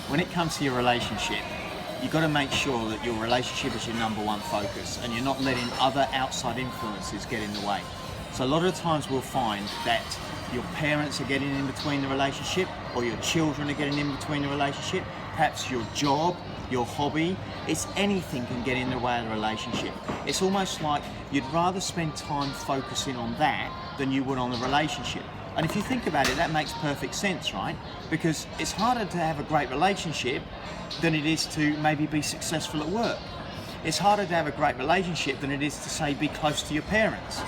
when it comes to your relationship, you've got to make sure that your relationship is your number one focus and you're not letting other outside influences get in the way. So a lot of the times we'll find that your parents are getting in between the relationship, or your children are getting in between the relationship, perhaps your job, your hobby, it's anything can get in the way of the relationship. It's almost like you'd rather spend time focusing on that than you would on the relationship. And if you think about it, that makes perfect sense, right? Because it's harder to have a great relationship than it is to maybe be successful at work. It's harder to have a great relationship than it is to, say, be close to your parents.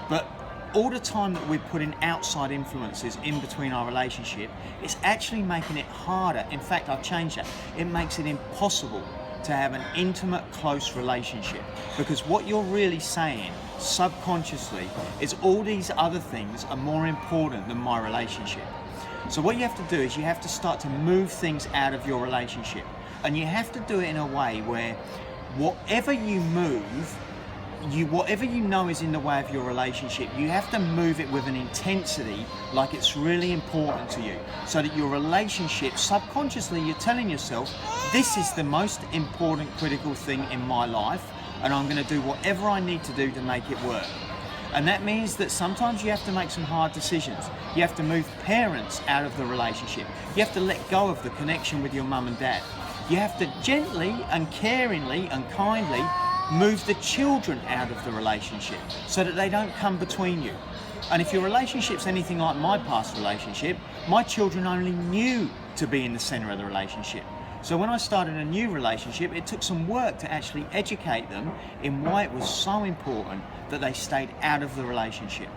But all the time that we're putting outside influences in between our relationship, it's actually making it harder. In fact, I've changed that. It makes it impossible to have an intimate, close relationship, because what you're really saying subconsciously is all these other things are more important than my relationship. So what you have to do is you have to start to move things out of your relationship, and you have to do it in a way where whatever you move, whatever you know is in the way of your relationship, you have to move it with an intensity like it's really important to you, so that your relationship, subconsciously you're telling yourself, this is the most important critical thing in my life, and I'm going to do whatever I need to do to make it work. And that means that sometimes you have to make some hard decisions. You have to move parents out of the relationship. You have to let go of the connection with your mum and dad. You have to gently and caringly and kindly move the children out of the relationship so that they don't come between you. And if your relationship's anything like my past relationship, my children only knew to be in the center of the relationship. So when I started a new relationship, it took some work to actually educate them in why it was so important that they stayed out of the relationship.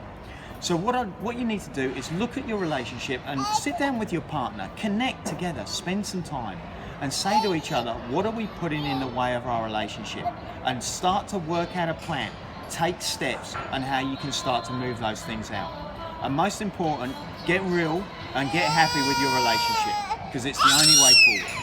So what you need to do is look at your relationship and sit down with your partner, connect together, spend some time, and say to each other, what are we putting in the way of our relationship? And start to work out a plan, take steps on how you can start to move those things out. And most important, get real and get happy with your relationship, because it's the only way forward.